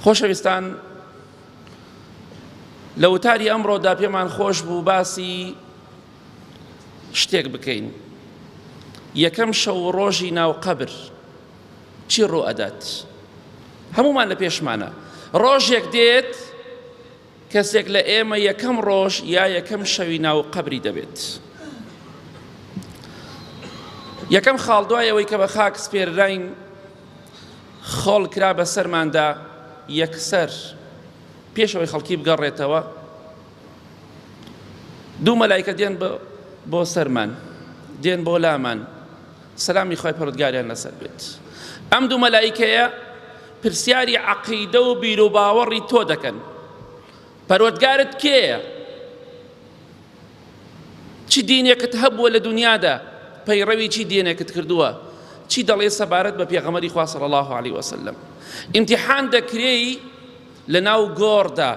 خۆشەویستان، لە وتاری ئەمڕۆدا پێمان خۆش بوو باسی شتێک بکەین. یەکەم شەو ڕۆژی ناو قەبر چی ڕوو ئەدات؟ هەمومان لە پێشمانە ڕۆژێک دێت کەسێک لە ئێمە یەکەم ڕۆژ یا یەکەم شەوی ناو قەبری دەبێت. یەکەم خاڵ دوای ئەوەی کە بە خاک سپێرراین خۆڵ کرا بە سەرماندا یەکسەر پێشەوەی خەڵکی بگەڕێتەوە، دوو مەلایکە دێن بۆ سەرمان، دێن بۆ لامان، سەلامی خۆی پەروەردگاریان لەسەر بێت. ئەم دوو مەلایکەیە پرسیاری عەقیدە و بیر و باوەڕی تۆ دەکەن. پەروەردگارت کێیە؟ چی دینێکت هەبووە لە دنیادا؟ پەیڕەوی چی دینێکت کردووە؟ چی دەڵێ سەبارەت بە پێغەمبەری خوا صلی الله علیه وسلم؟ ئیمتیحان دەکرێی لە ناو گۆڕدا.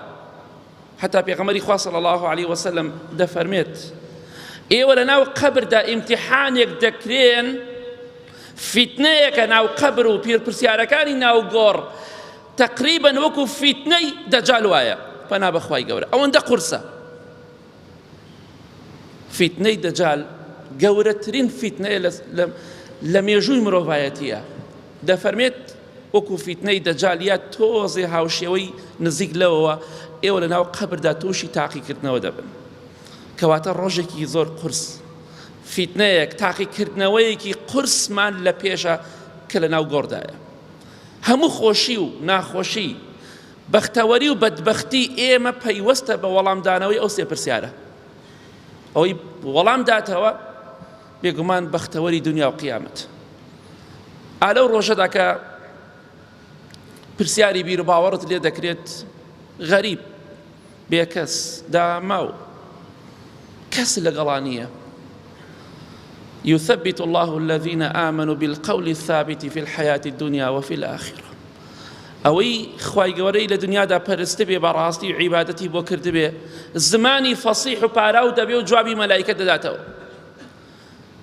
حتا پێغەمبەری خوا صلی الله علیه وسلم دەفەرمێت ئێوە لە ناو قەبردا ئیمتیحانێک دەکرێن، فیتنەیەکە ناو قەبر و پیرپرسیارەکانی ناو گۆڕ تەقریبەن وەکو فیتنەی دەجال وایە. پەنا بەخوای گەورە، ئەوەندە قورسە. فیتنەی دەجال گەورەترین فیتنەیە لە مێژووی مرۆڤایەتیە. دەفەرمێت وەکو فیتنەی دەجال یا تۆزێ هاوشێوەی نزیک لەوەوە ئێوە لە ناو قەبردا تووشی تاقیکردنەوە دەبن، کەواتە ڕۆژێکی زۆر قورس، فیتنەیەک تاقیکردنەوەیەکی قورسمان لە پێشە کە لە ناو گۆڕدایە. هەموو خۆشی و ناخۆشی، بەختەوەری و بەدبەختی ئێمە پەیوەستە بە وەڵامدانەوەی ئەو سێ پرسیارە. ئەوەی وەڵام داتەوە بێگومان بەختەوەری دنیا و قیامەت. ئالەو ڕۆژەدا کە پرسیاری بیر و باوەڕت لێ دەکرێت، غەریب بێکەس داماو کەس لەگەڵا نییە. يثبت الله الذين آمنوا بالقول الثابت في الحياة الدنيا وفي الآخرة. ئەوەی خوای گەورەی لە دنیادا پەرست بێ بەڕاستی و عیبادەتی بۆ کرد بێ، زمانی فەسیح و پاراو دەبێ و جوابی مەلایکە دەداتەوە.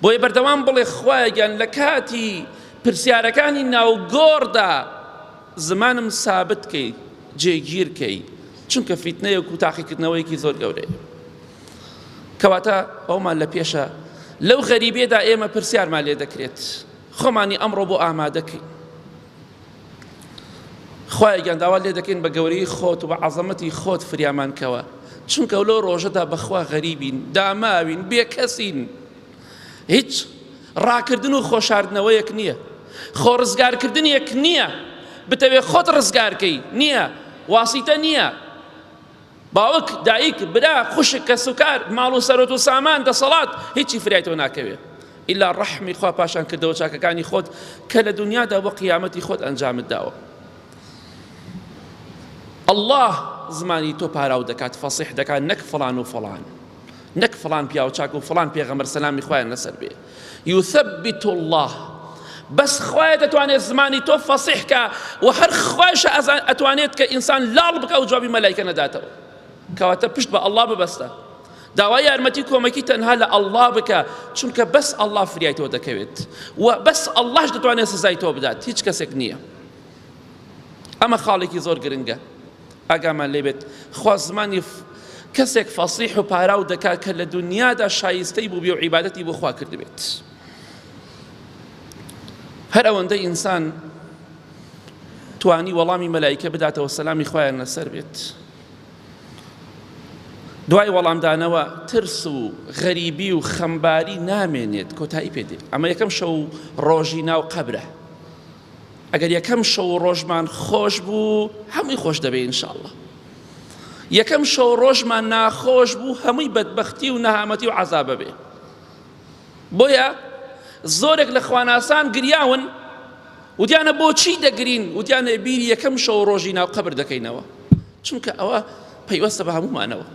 بۆیە بەردەوام بڵێ خوایگیان لە کاتی پرسیارەکانی ناو گۆڕدا زمانم سابت کەی، جێگیر کەی، چونکە فیتنەیەک و تاقیکردنەوەیەکی زۆر گەورەیە. کەواتە ئەومان لە پێشە لەو غەریبێدا ئێمە پرسیارمان لێ دەکرێت، خۆمانی ئەمڕۆ بۆ ئامادەکەین. خوایگیان داوا لێ دەکەین بە گەورەی خۆت و بە عەزەمەتی خۆت فریامان کەوە، چونکە لەو ڕۆژەدا بەخوا غەریبین، داماوین، بێکەسین. هیچ ڕاکردن و خۆشاردنەوەیەک نییە، خۆ ڕزگارکردنیەک نییە، بتەوێ خۆت ڕزگارکەی نییە، واسیتە نییە. باوک، دایک، برا، خوشک، کەس و کار، ماڵ و سەرۆت و سامان، دەسەڵات، هیچی فریایتەوە ناکەوێت ئیلا ڕەحمی خوا پاشان کردەوە چاکەکانی خۆت کە لە دنیادا بۆ قیامەتی خۆت ئەنجامت داوە. الله زمانی تۆ پاراو دەکات، فەسیح دەکات، نەک فڵان و فڵان، نەک فڵان پیاو چاک و فڵان پێغەمبەر سەلامی خوایان لەسەر بێ. يثبت الله، بەس خوایە دەتوانێت زمانی تۆ فەسیح کە و هەر خوایشە ئەتوانێت کە ئینسان لاڵ بکە و جوابی مەلایکە نەداتەوە. کەواتە پشت بە ئەڵڵا ببەستە، داوای یارمەتی کۆمەکی تەنها لە ئەڵڵا بکە، چونکە بەس ئەڵڵا فریای تۆ دەکەوێت و بەس ئەڵڵاش دەتوانێت سزای تۆ بدات، هیچ کەسێک نییە. ئەمە خاڵێکی زۆر گرنگە، ئاگامان لێ بێت. خوا زمانی کەسێک فەسیح و پاراو دەکات کە لە دنیادا شایستەی بوو بێ و عیبادەتی بۆ خوا کرد بێت. هەر ئەوەندەی ئینسان توانی وەڵامی مەلایکە بداتەوە، سەلامی خوایان لەسەر بێت. دوای وەڵامدانەوە ترس و غەریبی و خەمباری نامێنێت، کۆتایی پێدێت. ئەمە یەکەم شەو ڕۆژی ناو قەبرە. ئەگەر یەکەم شەو ڕۆژمان خۆش بوو، هەمووی خۆش دەبێ ئینشاءڵڵا. یەکەم شەو ڕۆژمان ناخۆش بوو، هەمووی بەدبەختی و نەهامەتی و عەزابە بێ. بۆیە زۆرێک لە خواناسان گریاون، وتیانە بۆچی دەگرین؟ وتیانە بیری یەکەم شەو ڕۆژی ناو قەبر دەکەینەوە، چونکە ئەوە پەیوەستە بە هەمومانەوە.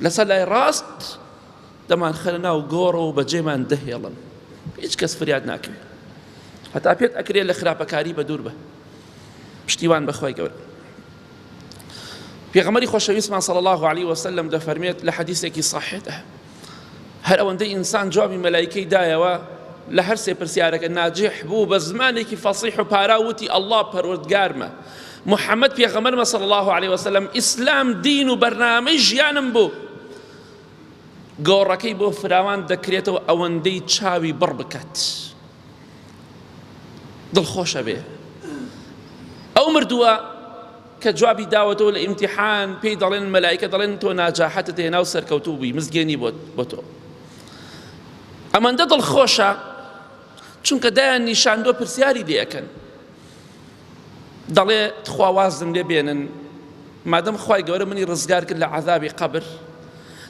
لەسەر لای ڕاست دەمان خەرە ناو گۆڕ و بەجێمان دەهێڵن، هیچ کەس فریاد ناکەوێت، هەتا پێت ئەکرێت لە خراپەکاری بە دوور بە. پشتیوان بەخوای گەورە. پێغەمبەری خۆشەویستمان صلی الله علیه وسلم دەفەرمێت لە حەدیثێکی صحیحە، هەر ئەوەندەی ئینسان جوابی مەلایکەی دایەوە لە هەر سێ پرسیارەکە ناجح بوو، بە زمانێکی فەسیح و پاراوتی ئەڵڵا پەروەردگارمە محەممەد پێغەمبەرمە صلی الله عليه وسلم ئیسلام دین و بەرنامەی ژیانم بوو. گۆڕەکەی بۆ فراوان دەکرێتەوە ئەوەندەی چاوی بڕ بکات، دڵخۆشە بێ. ئەو مردووە کە جوابی داوەتەوە لە ئیمتیحان پێی دەڵێن مەلایکە دەڵێن تۆ ناجاحەتت هێنا و سەرکەوتوو بووی، مزگێنی بۆ تۆ. ئەمەندە دڵخۆشە چونکە دایان نیشاندۆ پرسیاری لێەکەن، دەڵێ خوا وازم لێ بێنن مادەم خوای گەورە منی ڕزگار کرد لە عەذابی قەبر،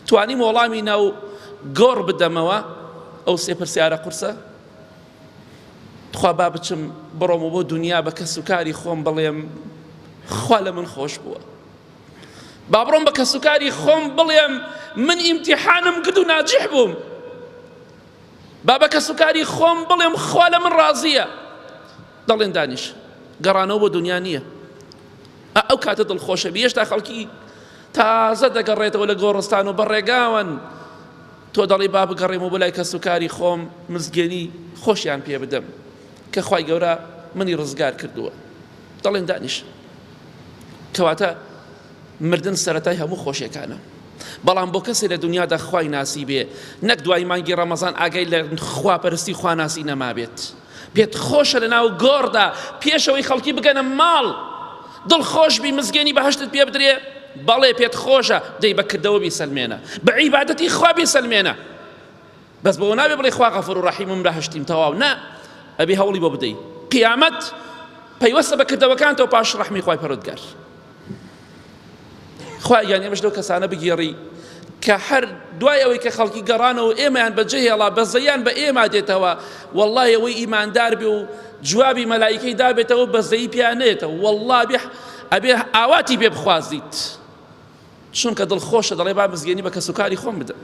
توانیم وەڵامی ناو گۆڕ بدەمەوە ئەو سێ پرسیارە قورسە؟ خوا با بچم بڕۆمە بۆ دنیا بە کەس و کاری خۆم بڵێم خوا لە من خۆش بووە، با بڕۆم بە کەس و کاری خۆم بڵێم من ئیمتیحانم کرد و ناجح بووم، با بە کەس و کاری خۆم بڵێم خوا لە من ڕازیە. دەڵێن دانیش گەڕانەوە بۆ دنیا نییە، ئەو کاتە دڵخۆشە بێ. هێشتا خەڵکی تازە دەگەڕێتەوە لە گۆڕستان و بەڕێگاون، تۆ دەڵی با بگەڕێمەوە بۆ لای کەس و کاری خۆم مزگەنی خۆشیان پێ بدەم کە خوای گەورە منی ڕزگار کردووە. دەڵێن دانیش کەواتە مردن سەرەتای هەموو خۆشیەکانە، بەڵام بۆ کەسێک لە دنیادا خوای ناسی بێ، نەک دوای مانگی ڕەمەزان ئاگای لە خواپەرستی خواناسی نەمابێت، پێت خۆشە لە ناو گۆڕدا پێشەوەی خەڵکی بگەنە ماڵ دڵخۆش بی مزگەنی بەهەشتت پێ بدرێ، بەڵێ پێت خۆشە دەی بەکردەوە بیسەلمێنە، بە عیبادەتی خوا بیسەلمێنە، بەس بەوە نابێ بڵێ خوا غەفوور و ڕەحیمم بەهەشتیم تەواو، نا ئەبێ هەوڵی بۆ بدەی. قیامەت پەیوەستە بەکردەوەکانتەوە پاش ڕەحمی خوای پەروەردگار. خوای گیان ئێمەش لەو کەسانە بگێڕی کە هەر دوای ئەوەی کە خەڵکی گەڕانەوە ئێمەیان بەجێهێڵا بەزەیان بە ئێمە دێتەوە، وەڵڵای ئەوەی ئیماندار بێ و جوابی مەلایکەی دابێتەوە بەزەیی پیانێتەوە، وەڵڵا ئەبێ ئاواتی پێ بخوازیت، چونکە دڵخۆشە دەڵێ با مزگەنی بە کەس و کاری خۆم بدەم.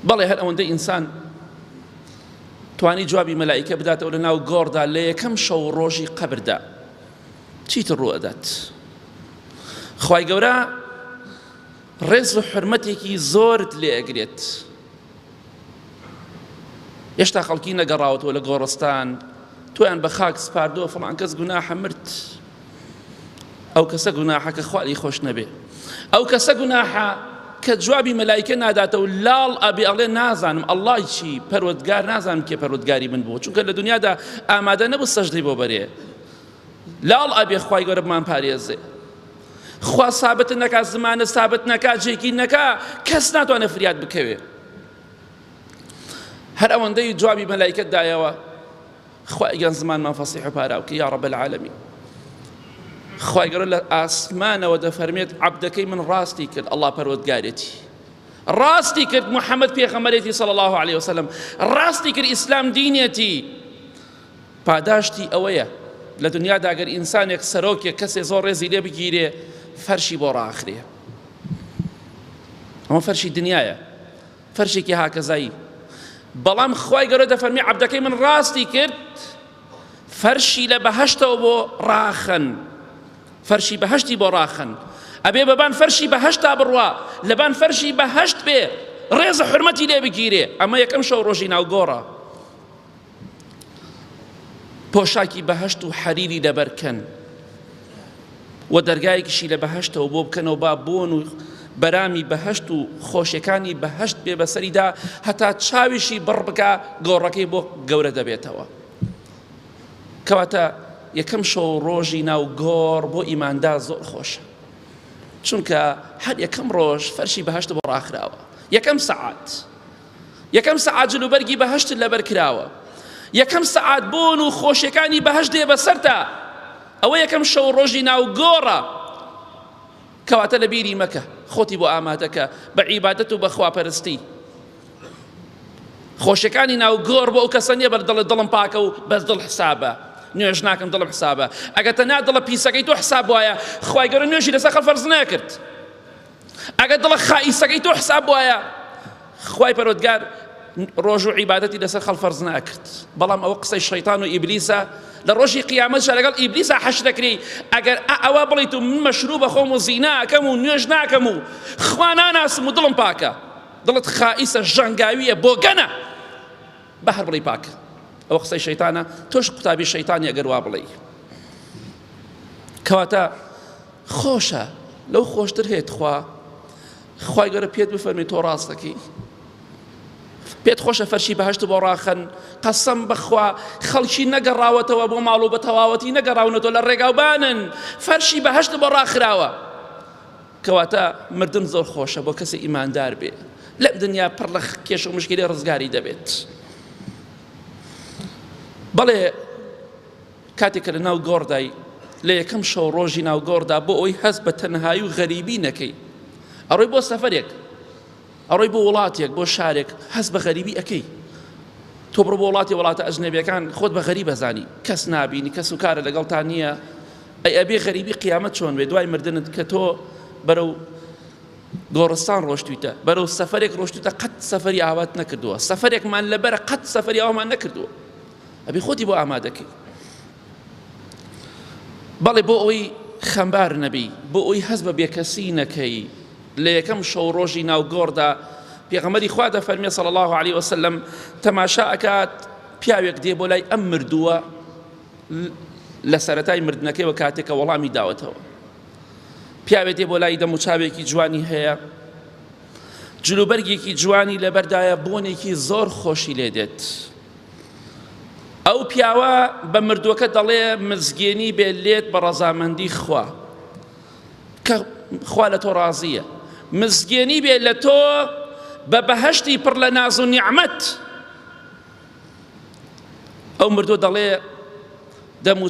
بەڵێ هەر ئەوەندەی ئینسان توانی جوابی مەلایکە بداتەوە لە ناو گۆڕدا لە یەکەم شەو ڕۆژی قەبردا چیتر ڕوو ئەدات؟ خوای گەورە ڕێز و حرمەتێکی زۆرت لێ ئەگرێت. هێشتا خەڵکی نەگەڕاوەتەوە لە گۆڕستان، تۆیان بە خاک سپاردووە فڵان کەس گوناحە مرد، ئەو کەسە گوناحەکە خوای خۆش نەبێ، ئەو کەسە گوناحە کە جوابی مەلایکە ناداتەوە لاڵ ئەبێ ئەڵێ نازانم ئەڵڵای چی پەروەردگار نازانم کێ پەروەردگاری من بووە، چونکە لە دنیادا ئامادە نەبوو سەجدەی بۆ بەرێ، لاڵ ئەبێ خوای گەورە بمان پارێزێ. خوا سابت نەکا، زمانە سابت نەکا، جێکی نەکا، کەس ناتوانێت فریاد بکەوێ. هەر ئەوەندەی جوابی مەلایکەت دایەوە خوای گیان زمانمان فەسیح و پاراوکە یا ڕەب العالەمین. خوای گەورە لە ئاسمانەوە دەفەرمێت عەبدەکەی من ڕاستی کرد، ئەڵڵا پەروەردگارێتی ڕاستی کرد، محەممەد پێغەمبەرێتی صلی الله عليه وسلم ڕاستی کرد، ئیسلام دینێتی. پاداشتی ئەوەیە لە دنیادا ئەگەر ئینسانێک سەرۆکێک کەسێ زۆر ڕێزی لێ بگیرێ فەرشی بۆ ڕاخرێ، ئەمە فەرشی دنیایە، فەرشێکی هاکەزایی. بەڵام خوای گەورە دەفەرمی عەبدەکەی من ڕاستی کرد، فەرشی لە بەهەشتەوە بۆ ڕاخن، فەرشی بەهەشتی بۆ ڕاخن، ئەبێ بەبان فەرشی بەهەشتا بڕوا، لەبان فەرشی بەهەشت بێ، ڕێزە حرمەتی لێ بگیرێ. ئەمە یەکەم شەو ڕۆژی ناوگۆڕە، پۆشاکی بەهەشت و حەریری لەبەرکەن و دەرگایەکیشی لە بەهەشتەوە بۆ بکەنەوە، با بۆن و بەرامی بەهەشت و خۆشیەکانی بەهەشت بێ بەسەریدا، هەتا چاویشی بڕ بکە گۆڕەکەی بۆ گەورە دەبێتەوە. کەواتە یەکەم شەو ڕۆژی ناو گۆڕ بۆ ئیماندار زۆر خۆشە، چونکە هەر یەکەم ڕۆژ فەرشی بەهەشت بۆ ڕاخراوە، یەکەم سەعات جلوبەرگی بەهەشت لەبەر کراوە، یەکەم سەعات بۆن و خۆشیەکانی بەهەشت دێ بەسەرتا، ئەوە یەکەم شەو ڕۆژی ناو گۆڕە. کەواتە لە بیری مەکە خۆتی بۆ ئامادەکە بە عیبادەت و بە خواپەرستی. خۆشیەکانی ناو گۆڕ بۆ ئەو کەسە نییە بەر دڵت دڵم پاکە و بەس دڵ حسابە، نوێژ ناکەم دڵم حسابە، ئەگەر تەنیا دڵە پیسەکەی تۆ حساب وایە خوای گەورە نوێژی لەسەر خەڵک فەرز نەکرد، ئەگەر دڵە خائیسەکەی تۆ حساب وایە خوای پەروەردگار ڕۆژ و عیبادەتی لەسەر خەڵک فەرز ناکرد. بەڵام ئەوە قسەی شەیتان و ئیبلیسە، لە ڕۆژی قیامەتشا لەگەڵ ئیبلیسا حەش دەکرێ. ئەگەر ئەوە بڵیت و من مەشروب بەخۆم و زینا ئەکەم و نوێژ ناکەم و خوا ناناسم و دڵم پاکە، دڵت خائیسە ژەنگاویە بۆ گەنە، بە هەر بڵی پاکە. ئەوە قسەی شەیتانە، تۆش قوتابی شەیتانی ئەگەر وا بڵێ. کەواتە خۆشە لەو خۆشتر هێت خوای گەورە پێت بفەرمێ تۆ ڕاستەکەی، پێت خۆشە فەرشی بەهەشت بۆ ڕاخەن، قەسەم بەخوا خەڵکی نەگەڕاوەتەوە بۆ ماڵ و بە تەواوەتی نەگەڕاونەتەوە لە ڕێگاوبانن، فەرشی بەهەشت بۆ ڕاخراوە. کەواتە مردن زۆر خۆشە بۆ کەسی ئیماندار بێ، لەم دنیا پڕ لە کێش و مشکلی ڕزگاری دەبێت. بەڵێ کاتێکە لە ناو گۆڕدای لە یەکەم شەو ڕۆژی ناو گۆڕدا بۆ ئەوی هەست بە تەنهایی و غەریبی نەکەی، ئەڕۆی بۆ سەفەرێک، ئەڕۆی بۆ وڵاتێک بۆ شارێک، هەست بە غەریبی ئەەکەی. تۆ بڕۆ بۆ وڵاتە ئەجنەبیەکان خۆت بە غەریب ئەزانی، کەس نابینی، کەس و کارە لەگەڵتان نییە، ئەی ئەبێ غەریبی قیامەت چۆن بێ دوای مردنت کە تۆ بەرەو گۆڕستان ڕۆشتویتە، بەرەو سەفەرێک ڕۆشتویتە، قەت سەفەری ئاوات نەکردووە، سەفەرێکمان لەبەرە قەت سەفەری ئاوامان نەکردووە، ئەبێ خۆتی بۆ ئامادەکەی. بەڵێ بۆ ئەوەی خەمبار نەبی، بۆ ئەوەی هەست بە بێکەسی نەکەی، لە یەکەم شەو ڕۆژی ناو گۆڕدا پێغەمبەری خوا دەفەرمێ صلی الله علیه وسلم تەماشا ئەکات پیاوێک دێ بۆ لای ئەم مردووە لە سەرەتای مردنەکەیەوە کاتێکە وەڵامی داوەتەوە، پیاوێک دێ بۆ لای دەم و چاوێکی جوانی هەیە، جلوبەرگێکی جوانی لەبەردایە، بۆنێکی زۆر خۆشی لێ دێت. ئەو پیاوە بە مردووەکە دەڵێ مزگێنی بێ لێت بە ڕەزامەندی خوا، کە خوا لە تۆ ڕازیە، مزگێنی بێ لە تۆ بە بەهەشتی پڕ لە ناز و نیعمەت. ئەو مردووە دەڵێ دەم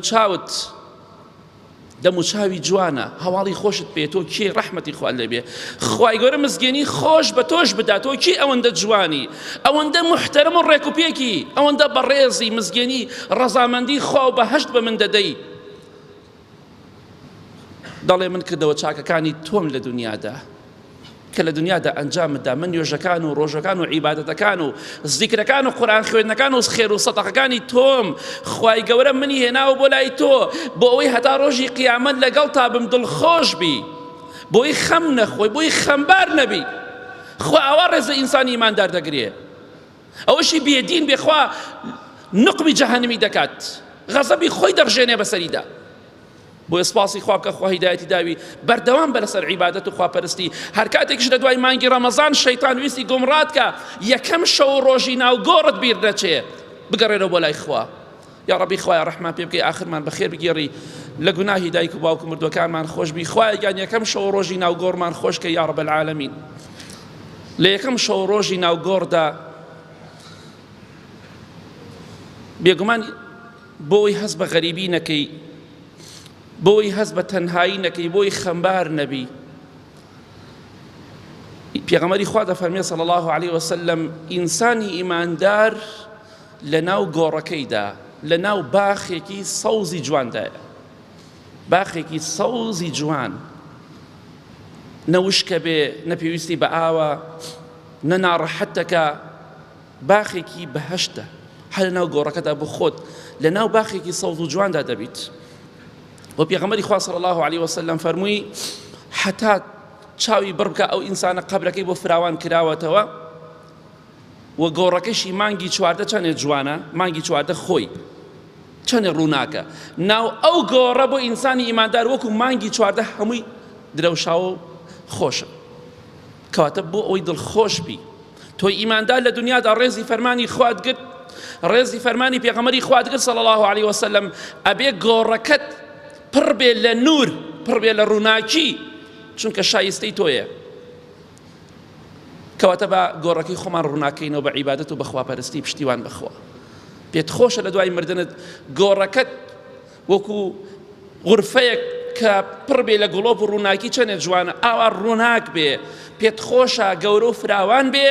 و چاوی جوانە، هەواڵی خۆشت پێ، تۆ کێ ڕەحمەتی خوا لێبێ، خوای گەورە مزگێنی خۆش بە تۆش بدات، تۆ کێ ئەوەندە جوانی، ئەوەندە محتەرم و ڕێکوپێکی، ئەوەندە بەڕێزی، مزگێنی ڕەزامەندی خوا و بەهەشت بە من دەدەی. دەڵێ من کردەوە چاکەکانی تۆم لە دنیادا کە لە دنیادا ئەنجامدا، من نوێژەکان و ڕۆژەکان و عیبادەتەکان و زیکرەکان و قورئان خوێندنەکان و خێر و سەدەقەکانی تۆم، خوای گەورە منی هێناوە بۆ لای تۆ بۆ ئەوەی هەتا ڕۆژی قیامەت لەگەڵ تا بم دڵخۆش بی، بۆی خەم نەخۆی، بۆی خەمبار نەبی. خوا ئاوا ڕێزە ئینسانی ئیماندار دەگرێ، ئەوەشی بێدین بێ خوا نقمی جەهەنمی دەکات، غەزەبی خۆی دەڕژێنێ بەسەریدا. بۆ سپاسی خوا بکە خوا هیدایەتی داوی بەردەوام بە لەسەر عیبادەت و خواپەرستی. هەر کاتێکش لە دوای مانگی ڕەمەزان شەیتان ویستی گومڕات کە یەکەم شەو ڕۆژی ناو گۆڕت بیر نەچێ، بگەڕێنەوە بۆ لای خوا. یا ڕەبی خوایە ڕەحمان پێ بکەی، ئاخرمان بەخێر بگێڕی، لە گوناهی دایک و باوک و مردوەکانمان خۆش بی. خوایە گیان یەکەم شەو ڕۆژی ناو گۆڕمان خۆش کە یا ڕەب العالەمین. لە یەکەم شەو ڕۆژی ناو گۆڕدا بێگومان بۆی هەست بە غەریبی نەکەی، بۆی هەست بە تەنهایی نەکەی، بۆی خەمبار نەبی. پێغەمبەری خوا دەفەرمێ صلی الله علیه وسلم ئینسانی ئیماندار لە ناو گۆڕەکەیدا، لە ناو باخێکی سەوزی جواندایە، باخێکی سەوزی جوان، نەوشکە بێ، نەپێویستی بە ئاوە، نەناڕەحەتەکە، باخێکی بەهەشتە، هەر لە ناو گۆڕەکەدا بۆ خۆت لە ناو باخێکی سەوز و جواندا دەبیت. و پێغەمبەری خوا صلی الله علیه وسلم فەرمووی حتا چاوی بڕ بکە ئەو ئینسانە قەبرەکەی بۆ فراوان کراوەتەوە و گۆڕەکەشی مانگی چواردە چەندێ جوانە، مانگی چواردە خۆی چەندێ ڕووناکە. ناو ئەو گۆڕە بۆ ئینسانی ئیماندار وەکو مانگی چواردە هەمووی درەوشاوە و خۆشە. کەواتە بۆ ئەوەی دڵخۆش بی، تۆی ئیماندار لە دنیادا ڕێزی فەرمانی خوات گرت، ڕێزی فەرمانی پێغەمبەری خوات گرت صلی الله علیه وسلم، ئەبێ گۆڕەکەت پڕ بێ لە نور، پڕ بێ لە ڕووناکی، چونکە شایستەی تۆیە. کەواتە بە گۆڕەکەی خۆمان ڕووناکەینەوە بە عیبادەت و بە خواپەرستی، پشتیوان بەخوا. پێت خۆشە لە دوای مردنت گۆڕەکەت وەکو غورفەیەک کە پڕ بێ لە گڵۆپ و ڕووناکی چەندێک جوانە، ئاوا ڕووناک بێ، پێت خۆشە گەورە و فراوان بێ،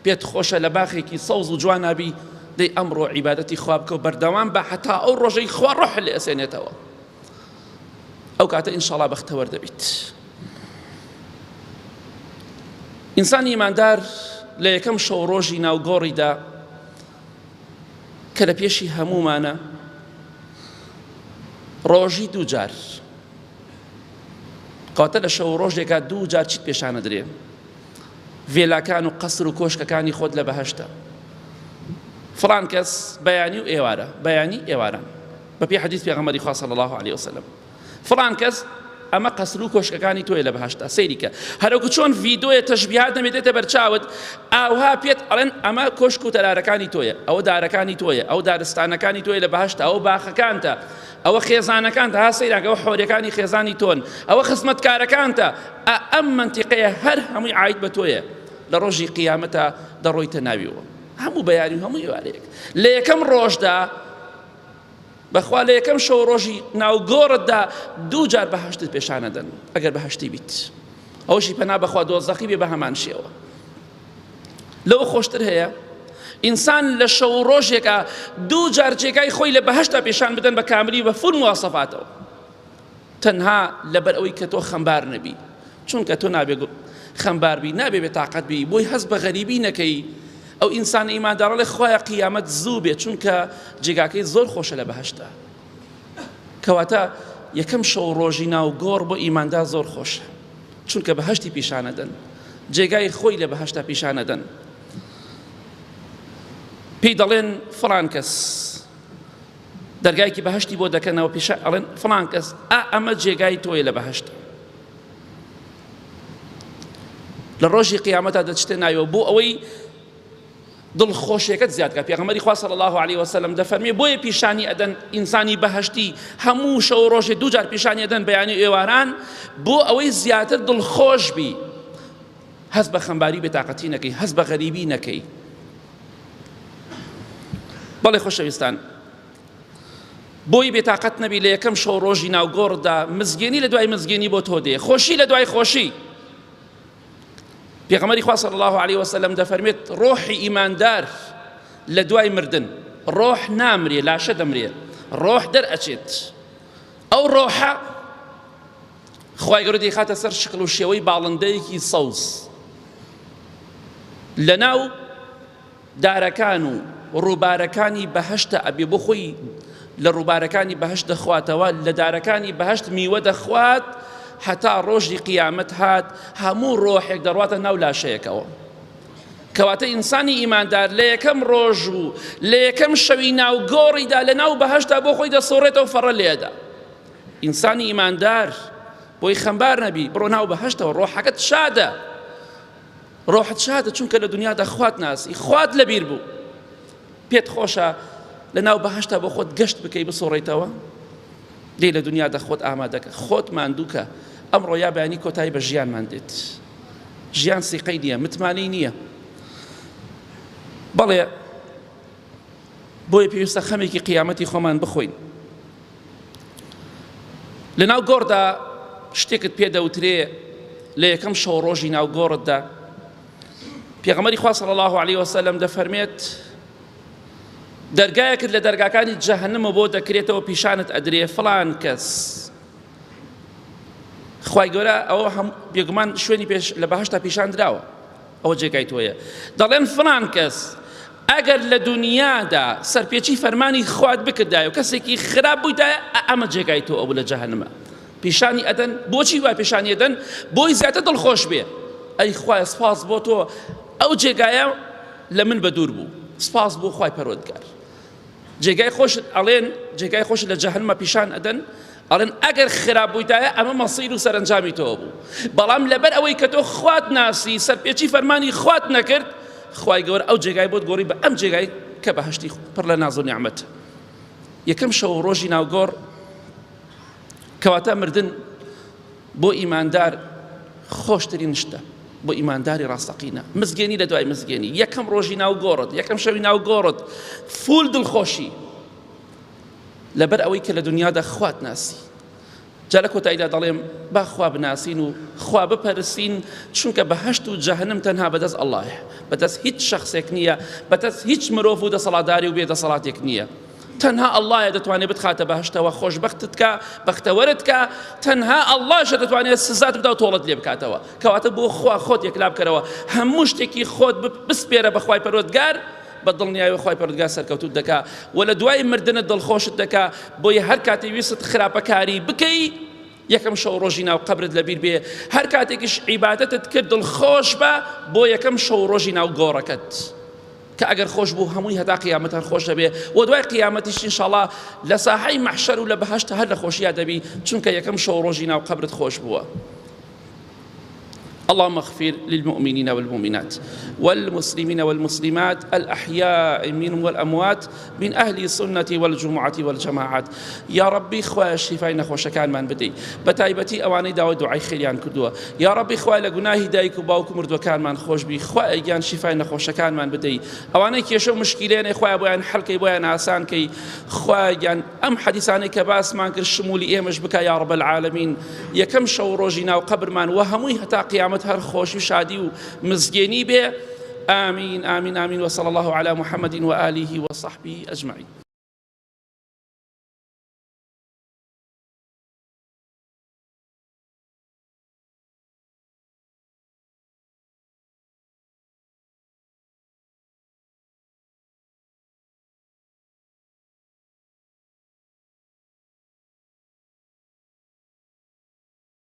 پێت خۆشە لە باخێکی سەوز و جوان نابی، دەی ئەمڕۆ عیبادەتی خوا بکە و بەردەوام بە حتا ئەو ڕۆژەی خوا ڕۆح لێ ئەسێنێتەوە. ئەو کاتە ئینشاڵڵا بەختەوەر دەبیت. ئینسانی ئیماندار لە یەکەم شەو ڕۆژی ناو گۆڕیدا کە لە پێشی هەمومانە ڕۆژی دوو جار، کەواتە لە شەو ڕۆژێکا دوو جار چیت پێشانە درێ، ڤێلاکان و قەسر و کۆشکەکانی خۆت لە بەهەشتە. فڵان کەس بەیانی و ئێوارە، بەیانی ئێوارە، بەپێی حەدیث پێغەمبەری خوا صلی الله علیه وسلم. فڵان کەس ئەمە قەسر و کۆشکەکانی تۆیە لە بەهەشتا سەیری کە هەروەکو چۆن ڤیدۆیە تەشبیهات دەمێتێتە بەرچاوت ئاوها پێت ئەڵێن ئەمە کۆشک و تەرارەکانی تۆیە ئەوە دارەکانی تۆیە ئەو دارستانەکانی تۆیە لە بەهەشتا ئەوە باخەکانتە ئەوە خێزانەکانتە ها سەیراکە ئەوە حۆریەکانی خێزانی تۆن ئەوە خزمەتکارەکانتە ئەم منتیقەیە هەر هەمووی عاید بە تۆیە لە ڕۆژی قیامەتە دەڕۆیتە ناویەوە هەموو بەیانی هەموو ئێوارەیەک لە یەکەم ڕۆژدا بەخوا لە یەکەم شەو ڕۆژی ناوگۆڕتدا دوو جار بەهەشتت پێشانەدەن ئەگەر بەهەشتی بیت ئەوشی پەنا بەخوا دۆزەخی بێ بە هەمان شێوە لەوە خۆشتر هەیە ئینسان لە شەو ڕۆژێکە دوو جار جێگای خۆی لە بەهەشتا پێشان بدەن بە کاملی بە فول مواسەفاتەوە تەنها لەبەر ئەوەی کە تۆ خەمبار نەبی چونکە تۆ نابێ خەمباربی نابێ بێتاقەت بی بۆی هەست بە غەریبی نەکەی ئەو ئینسان ئیماندارە لێ خۆیان قیامەت زوو بێت چونکە جێگاکەی زۆر خۆشە لە بەهەشتا کەواتە یەکەم شەو ڕۆژی ناو گۆڕ بۆ ئیماندار زۆر خۆشە چونکە بەهەشتی پیشانەدەن جێگای خۆی لە بەهەشتا پیشانەدەن پێی دەڵێن فڵان کەس دەرگایکی بەهەشتی بۆ دەکەنەوە پیشە ئەڵێن فڵان کەس ئەمە جێگای تۆیە لە بەهەشتا لە ڕۆژی قیامەتە دەچتە ناویەوە بۆ ئەوەی دڵخۆشیەکەت زیادکە پێغەمبەری خوا صلی الله علیه وسلم دەفەرمێ بۆیە پیشانی ئەدەن ئینسانی بەهەشتی هەموو شەو ڕۆژێ دوو جار پیشانی ئەدەن بەیانی ئێواران بۆ ئەوەی زیاتر دڵخۆش بی هەست بە خەمباری بێتاقەتی نەکەی هەست بە غەریبی نەکەی بەڵێ خۆشەویستان بۆی بێتاقەت نەبی لە یەکەم شەو ڕۆژی ناوگۆڕدا مزگێنی لە دوای مزگێنی بۆ تۆ دێ خۆشی لە دوای خۆشی پێغەمبەری خوا صلی الله علیه وسلم دەفەرمێت ڕۆحی ئیماندار لە دوای مردن ڕۆح نامرێ لاشە دەمرێ ڕۆح دەرئەچێت ئەو ڕۆحە خوای گەورە دەیخاتە سەر شکل و شێوەی باڵندەیەکی سەوز لەناو دارەکان و ڕووبارەکانی بەهەشتە ئەبێ بۆ خۆی لە ڕووبارەکانی بەهەشت دەخواتەوە لە دارەکانی بەهەشت میوە دەخوات هەتا ڕۆژی قیامەت هات هەموو ڕۆحێک دەڕواتە ناو لاشەیەکەوە کەواتە ئینسانی ئیماندار لە یەکەم ڕۆژ و لە یەکەم شەوی ناوگۆڕیدا لە ناو بەهەشتا بۆ خۆی دەسۆڕێتەوە فەڕە لێدا ئینسانی ئیماندار بۆی خەمبار نەبی بڕۆ ناو بەهەشتەوە ڕۆحەکەت شادە ڕۆحت شادە چونکە لە دنیادا خوات ناسی خوات لەبیر بوو پێت خۆشە لە ناو بەهەشتا بۆ خۆت گەشت بکەی بسۆڕیتەوە دێ لە دنیادا خۆت ئامادەکە خۆت ماندووکە ئەمڕۆ یا بەیانی کۆتایی بە ژیانمان دێت ژیان سیقەی نییە متمانەی نییە بەڵێ بۆیە پێویستە خەمێکی قیامەتی خۆمان بخۆین لە ناو گۆڕدا شتێکت پێدەوترێ لە یەکەم شەو ڕۆژی ناو گۆڕتدا پێغەمبەری خوا صلی الله علیه وسلم دەفەرمێت دەرگایەکت لە دەرگاکانی جەهەنەمە بۆ دەکرێتەوە پیشانت ئەدرێ فڵان کەس خوای گەورە ئەوە بێگومان شوێنی لە بەهەشتا پیشان دراوە ئەوە جێگای تۆیە دەڵێن فڵان کەس ئەگەر لە دنیادا سەرپێچی فەرمانی خوات بکردایە و کەسێکی خراپ بوویدایە ئەمە جێگای تۆ ئەو لە جەهەنەمە پیشانی ئەدەن بۆچی وای پیشانی ئەدەن بۆی زیاتر دڵخۆش بێ ئەی خوایە سپاس بۆ تۆ ئەو جێگایە لە من بە دوور بوو سپاس بۆ خوای پەروەردگار جێگای خۆشت ئەڵێن جێگای خۆشت لە جەهەنەمە پیشان ئەدەن ئەڵێن ئەگەر خراپ بوویدایە ئەمە مەسیر و سەرنجامی تۆ بوو بەڵام لەبەر ئەوەی کە تۆ خوات ناسی سەرپێچی فەرمانی خوات نەکرد خوای گەورە ئەو جێگای بۆت گۆڕی بە ئەم جێگای کە بەهەشتی پڕ لە ناز و نیعمەت یەکەم شەو ڕۆژی ناوگۆڕ کەواتە مردن بۆ ئیماندار خۆشترین شتە بۆ ئیمانداری ڕاستەقینە مزگێنی لە دوای مزگێنی یەکەم ڕۆژی ناوگۆڕت یەکەم شەوی ناوگۆڕت فول دڵخۆشی لەبەر ئەوەی کە لە دنیادا خوات ناسی جا لە کۆتاییدا دەڵێم با خوا بناسین و خوا بپەرستین چونکە بەهەشت و جەهەنەم تەنها بەدەست ئەڵڵایە بەدەست هیچ شەخسێک نییە بەدەست هیچ مرۆڤ و دەسەڵاتداری و بێدەسەڵاتێک نییە تەنها ئەڵڵایە دەتوانێت بتخاتە بەهەشتەوە خۆشبەختت کە بەختەوەرت کە تەنها ئەڵڵاشە دەتوانێت سزات بدا و تۆڵت لێ بکاتەوە کەواتە بۆ خوا خۆت یەکلا بکەرەوە هەموو شتێکی خۆت بسپێرە بە خوای پەروەردگار بە دڵنیایی خوای پەروەردگار سەرکەوتوت دەکا و لە دوای مردنت دڵخۆشت دەکا بۆیە هەر کاتێ ویست خراپەکاری بکەی یەکەم شەو ڕۆژی ناو قەبرت لەبیر بێ هەر کاتێکیش عیبادەتت کرد دڵخۆش بە بۆ یەکەم شەو ڕۆژی ناو گۆڕەکەت کە ئەگەر خۆش بوو هەمووی هەتا قیامەت هەر خۆش دەبێ و دوای قیامەتیش ئینشاڵڵا لە ساحەی مەحشەر و لە بەهەشت هەر لە خۆشییا دەبی چونکە یەکەم شەو ڕۆژی ناو قەبرت خۆش بووە. اللهم اغفر للمؤمنين والمؤمنات والمسلمين والمسلمات الأحياء منهم والأموات من أهل السنة والجمعة والجماعات. يا ربي خواه شفاء نخوش كان من بدي بتايبتي أواني داو دعاء خيريان كدوه. يا ربي خواه لجناه دايك وباوك مرد وكان من خوش بي خواه يان شفاء نخوش كان من بدي أواني كيشو مشكلين خواه بيان حلقي بيان آسان كي خواه يان أم حديثاني كباس ما نكر شمولي إيمش بك يا رب العالمين يكم شو روجنا وقبر من وهمي هتا قيامة هر خوش وشادي ومزجيني به. آمين آمين آمين. وصلى الله على محمد وآله وصحبه أجمعين.